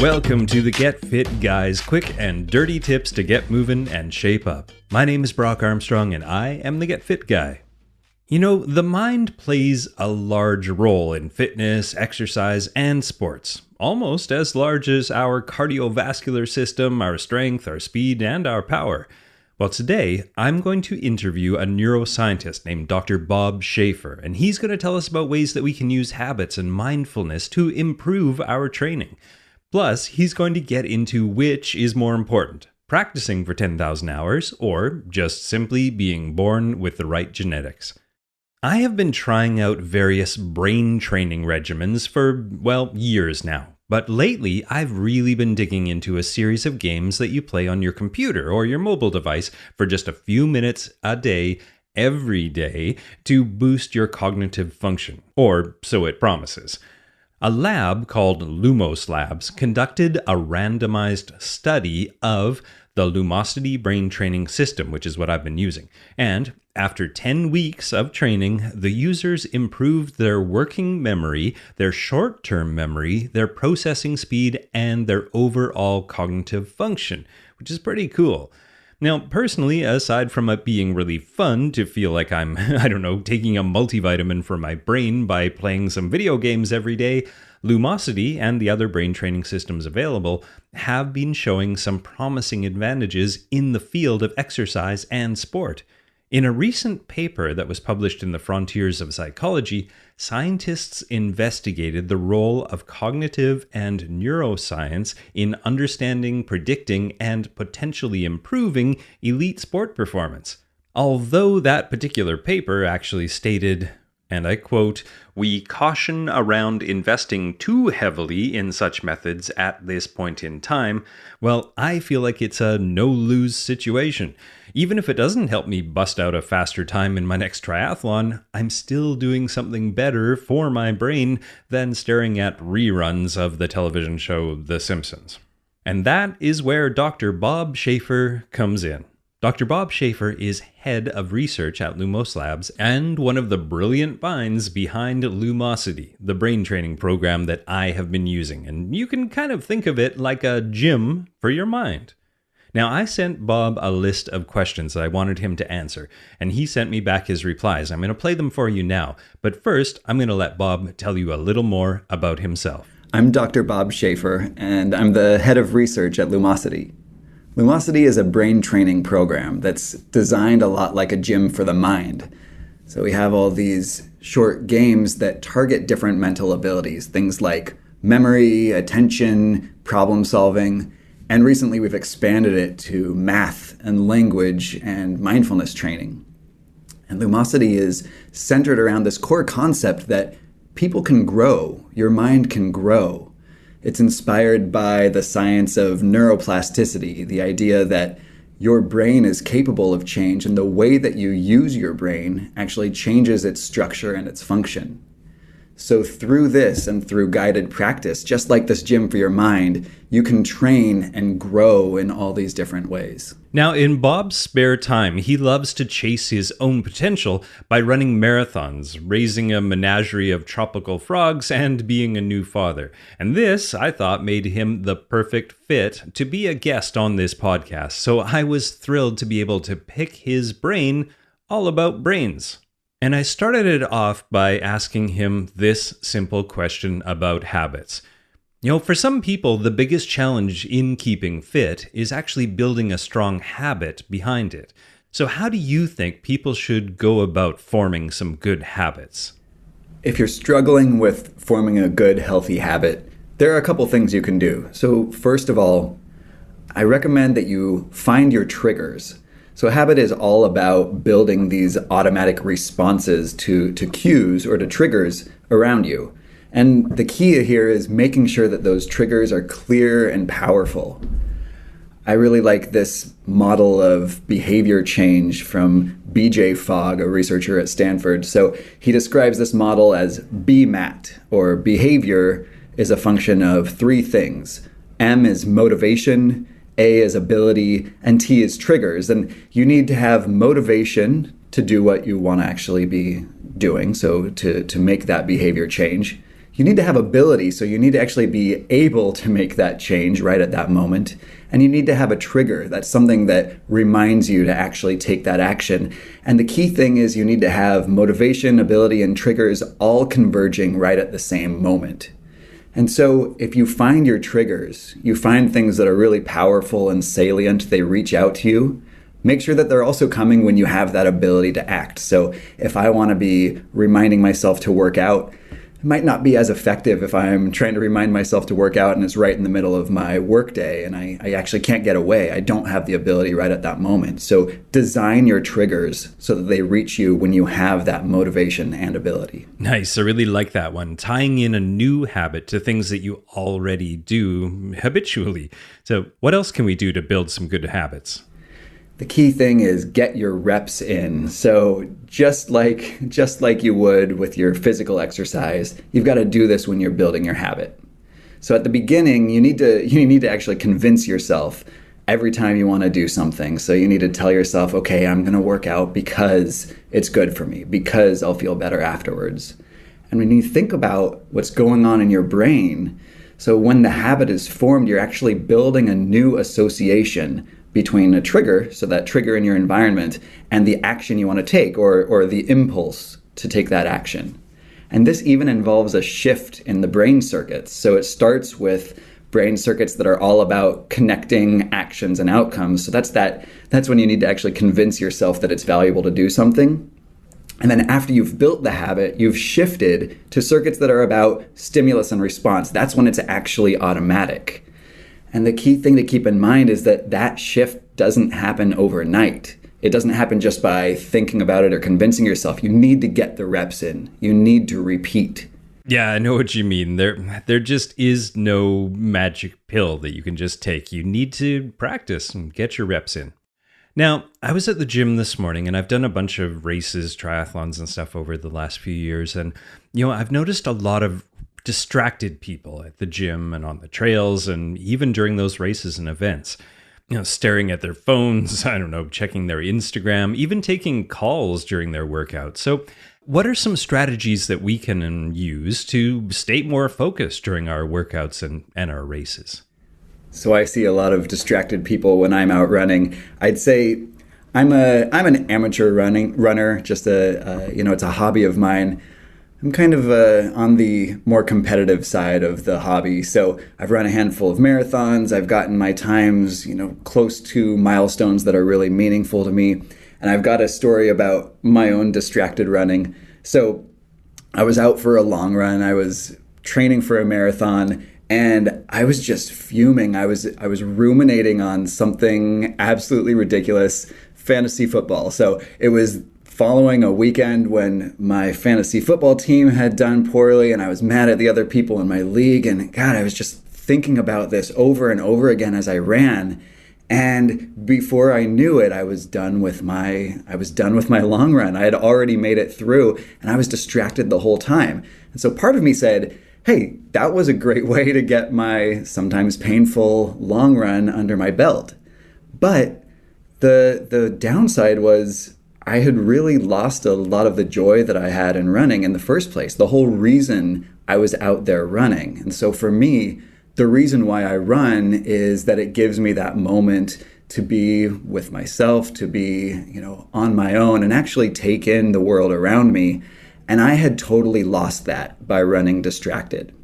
Welcome to the Get Fit Guys, quick and dirty tips to get moving and shape up. My name is Brock Armstrong and I am the Get Fit Guy. You know, the mind plays a large role in fitness, exercise, and sports, almost as large as our cardiovascular system, our strength, our speed, and our power. Well, today, I'm going to interview a neuroscientist named Dr. Bob Schaefer, and he's going to tell us about ways that we can use habits and mindfulness to improve our training. Plus, he's going to get into which is more important, practicing for 10,000 hours or just simply being born with the right genetics. I have been trying out various brain training regimens for, years now. But lately, I've really been digging into a series of games that you play on your computer or your mobile device for just a few minutes a day, every day, to boost your cognitive function, or so it promises. A lab called Lumos Labs conducted a randomized study of the Lumosity brain training system, which is what I've been using. And after 10 weeks of training, the users improved their working memory, their short-term memory, their processing speed, and their overall cognitive function, which is pretty cool. Now, personally, aside from it being really fun to feel like I'm, taking a multivitamin for my brain by playing some video games every day, Lumosity and the other brain training systems available have been showing some promising advantages in the field of exercise and sport. In a recent paper that was published in the Frontiers of Psychology, scientists investigated the role of cognitive and neuroscience in understanding, predicting, and potentially improving elite sport performance. Although that particular paper actually stated, and I quote, "We caution around investing too heavily in such methods at this point in time," well, I feel like it's a no-lose situation. Even if it doesn't help me bust out a faster time in my next triathlon, I'm still doing something better for my brain than staring at reruns of the television show The Simpsons. And that is where Dr. Bob Schaefer comes in. Dr. Bob Schaefer is head of research at Lumos Labs and one of the brilliant minds behind Lumosity, the brain training program that I have been using. And you can kind of think of it like a gym for your mind. Now, I sent Bob a list of questions that I wanted him to answer, and he sent me back his replies. I'm going to play them for you now. But first, I'm going to let Bob tell you a little more about himself. I'm Dr. Bob Schaefer, and I'm the head of research at Lumosity. Lumosity is a brain training program that's designed a lot like a gym for the mind. So we have all these short games that target different mental abilities, things like memory, attention, problem solving, and recently we've expanded it to math and language and mindfulness training. And Lumosity is centered around this core concept that people can grow, your mind can grow. It's inspired by the science of neuroplasticity, the idea that your brain is capable of change and the way that you use your brain actually changes its structure and its function. So through this and through guided practice, just like this gym for your mind, you can train and grow in all these different ways. Now, in Bob's spare time, he loves to chase his own potential by running marathons, raising a menagerie of tropical frogs, and being a new father. And this, I thought, made him the perfect fit to be a guest on this podcast. So I was thrilled to be able to pick his brain all about brains. And I started it off by asking him this simple question about habits. You know, for some people, the biggest challenge in keeping fit is actually building a strong habit behind it. So how do you think people should go about forming some good habits? If you're struggling with forming a good, healthy habit, there are a couple things you can do. So first of all, I recommend that you find your triggers. So a habit is all about building these automatic responses to cues or to triggers around you. And the key here is making sure that those triggers are clear and powerful. I really like this model of behavior change from B.J. Fogg, a researcher at Stanford. So he describes this model as BMAT, or behavior is a function of three things. M is motivation, A is ability, and T is triggers. And you need to have motivation to do what you want to actually be doing, so to make that behavior change. you need to have ability. So you need to actually be able to make that change right at that moment. And you need to have a trigger. That's something that reminds you to actually take that action. And the key thing is you need to have motivation, ability, and triggers all converging right at the same moment. And so if you find your triggers, you find things that are really powerful and salient, they reach out to you, make sure that they're also coming when you have that ability to act. So if I want to be reminding myself to work out, it might not be as effective if I'm trying to remind myself to work out and it's right in the middle of my workday and I actually can't get away. I don't have the ability right at that moment. So design your triggers so that they reach you when you have that motivation and ability. Nice. I really like that one. Tying in a new habit to things that you already do habitually. So what else can we do to build some good habits? The key thing is get your reps in. So just like you would with your physical exercise, you've got to do this when you're building your habit. So at the beginning, you need to actually convince yourself every time you want to do something. So you need to tell yourself, okay, I'm going to work out because it's good for me, because I'll feel better afterwards. And when you think about what's going on in your brain, so when the habit is formed, you're actually building a new association between a trigger, so that trigger in your environment, and the action you want to take, or the impulse to take that action. And this even involves a shift in the brain circuits. So it starts with brain circuits that are all about connecting actions and outcomes. So that's when you need to actually convince yourself that it's valuable to do something. And then after you've built the habit, you've shifted to circuits that are about stimulus and response. That's when it's actually automatic. And the key thing to keep in mind is that that shift doesn't happen overnight. It doesn't happen just by thinking about it or convincing yourself. You need to get the reps in. You need to repeat. Yeah, I know what you mean. There just is no magic pill that you can just take. You need to practice and get your reps in. Now, I was at the gym this morning and I've done a bunch of races, triathlons and stuff over the last few years. And, I've noticed a lot of distracted people at the gym and on the trails and even during those races and events, staring at their phones, checking their Instagram, even taking calls during their workout. So what are some strategies that we can use to stay more focused during our workouts and our races? So I see a lot of distracted people when I'm out running. I'd say I'm an amateur runner, just it's a hobby of mine. I'm kind of on the more competitive side of the hobby. So I've run a handful of marathons. I've gotten my times, close to milestones that are really meaningful to me. And I've got a story about my own distracted running. So I was out for a long run. I was training for a marathon and I was just fuming. I was ruminating on something absolutely ridiculous, fantasy football. So it was following a weekend when my fantasy football team had done poorly and I was mad at the other people in my league. And God, I was just thinking about this over and over again as I ran. And before I knew it, I was done with my long run. I had already made it through and I was distracted the whole time. And so part of me said, hey, that was a great way to get my sometimes painful long run under my belt. But the downside was I had really lost a lot of the joy that I had in running in the first place, the whole reason I was out there running. And so for me, the reason why I run is that it gives me that moment to be with myself, to be, on my own and actually take in the world around me. And I had totally lost that by running distracted.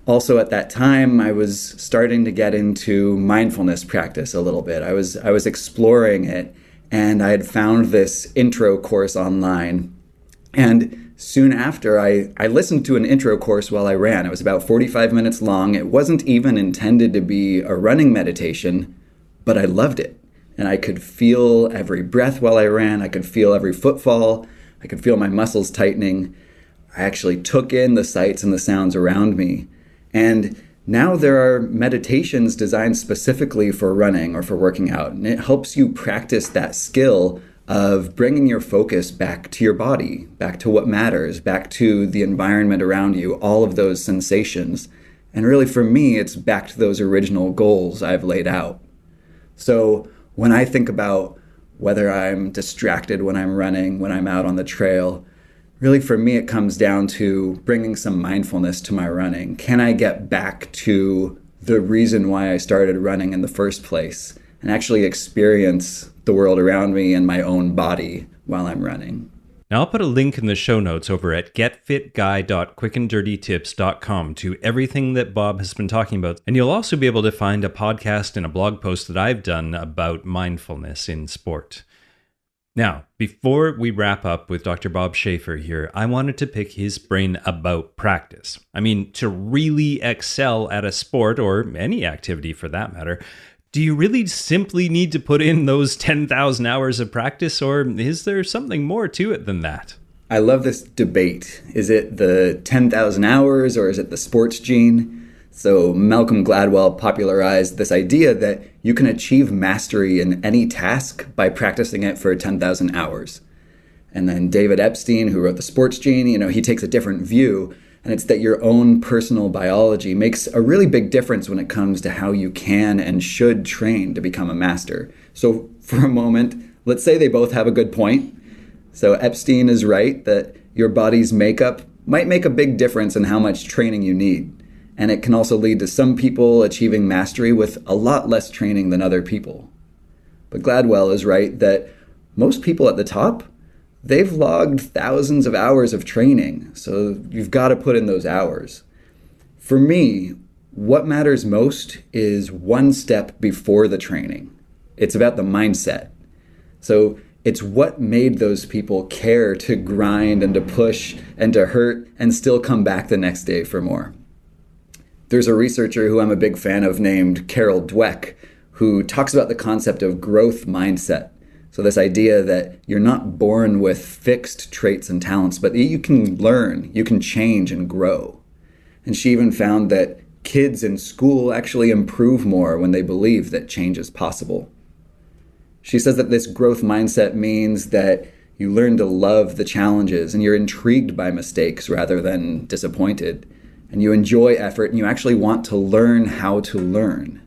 Also at that time, I was starting to get into mindfulness practice a little bit. I was exploring it. And I had found this intro course online. And soon after, I listened to an intro course while I ran. It was about 45 minutes long. It wasn't even intended to be a running meditation, but I loved it. And I could feel every breath while I ran. I could feel every footfall. I could feel my muscles tightening. I actually took in the sights and the sounds around me. And now there are meditations designed specifically for running or for working out, and it helps you practice that skill of bringing your focus back to your body, back to what matters, back to the environment around you, all of those sensations. And really for me, it's back to those original goals I've laid out. So when I think about whether I'm distracted when I'm running, when I'm out on the trail, Really, for me, it comes down to bringing some mindfulness to my running. Can I get back to the reason why I started running in the first place and actually experience the world around me and my own body while I'm running? Now, I'll put a link in the show notes over at getfitguy.quickanddirtytips.com to everything that Bob has been talking about. And you'll also be able to find a podcast and a blog post that I've done about mindfulness in sport. Now, before we wrap up with Dr. Bob Schaefer here, I wanted to pick his brain about practice. I mean, to really excel at a sport, or any activity for that matter, do you really simply need to put in those 10,000 hours of practice, or is there something more to it than that? I love this debate. Is it the 10,000 hours or is it the sports gene? So Malcolm Gladwell popularized this idea that you can achieve mastery in any task by practicing it for 10,000 hours. And then David Epstein, who wrote The Sports Gene, he takes a different view. And it's that your own personal biology makes a really big difference when it comes to how you can and should train to become a master. So for a moment, let's say they both have a good point. So Epstein is right that your body's makeup might make a big difference in how much training you need. And it can also lead to some people achieving mastery with a lot less training than other people. But Gladwell is right that most people at the top, they've logged thousands of hours of training, so you've got to put in those hours. For me, what matters most is one step before the training. It's about the mindset. So it's what made those people care to grind and to push and to hurt and still come back the next day for more. There's a researcher who I'm a big fan of named Carol Dweck, who talks about the concept of growth mindset. So this idea that you're not born with fixed traits and talents, but that you can learn, you can change and grow. And she even found that kids in school actually improve more when they believe that change is possible. She says that this growth mindset means that you learn to love the challenges and you're intrigued by mistakes rather than disappointed. And you enjoy effort and you actually want to learn how to learn.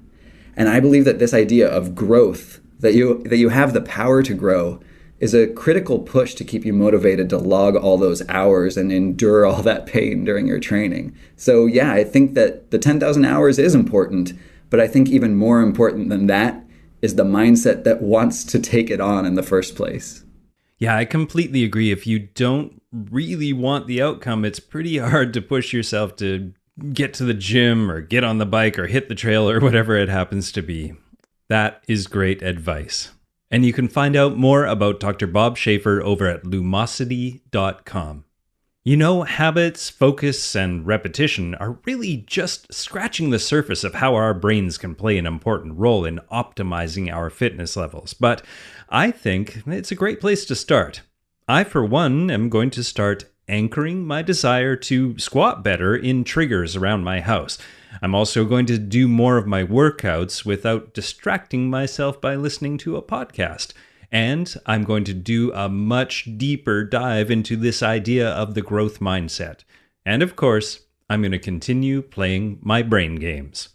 And I believe that this idea of growth, that you have the power to grow, is a critical push to keep you motivated to log all those hours and endure all that pain during your training. So yeah, I think that the 10,000 hours is important, but I think even more important than that is the mindset that wants to take it on in the first place. Yeah, I completely agree. If you don't really want the outcome, it's pretty hard to push yourself to get to the gym or get on the bike or hit the trail or whatever it happens to be. That is great advice. And you can find out more about Dr. Bob Schaefer over at lumosity.com. Habits, focus, and repetition are really just scratching the surface of how our brains can play an important role in optimizing our fitness levels. But I think it's a great place to start. I, for one, am going to start anchoring my desire to squat better in triggers around my house. I'm also going to do more of my workouts without distracting myself by listening to a podcast. And I'm going to do a much deeper dive into this idea of the growth mindset. And of course, I'm going to continue playing my brain games.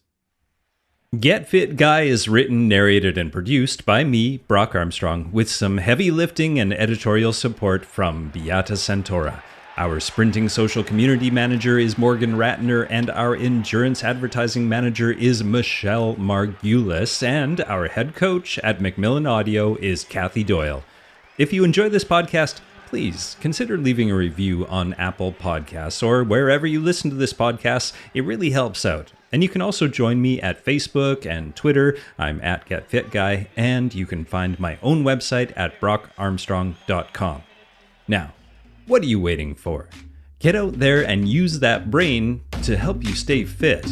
Get Fit Guy is written, narrated, and produced by me, Brock Armstrong, with some heavy lifting and editorial support from Beata Santora. Our sprinting social community manager is Morgan Ratner, and our endurance advertising manager is Michelle Margulis, and our head coach at Macmillan Audio is Kathy Doyle. If you enjoy this podcast, please consider leaving a review on Apple Podcasts or wherever you listen to this podcast. It really helps out. And you can also join me at Facebook and Twitter. I'm at GetFitGuy, and you can find my own website at brockarmstrong.com. Now, what are you waiting for? Get out there and use that brain to help you stay fit.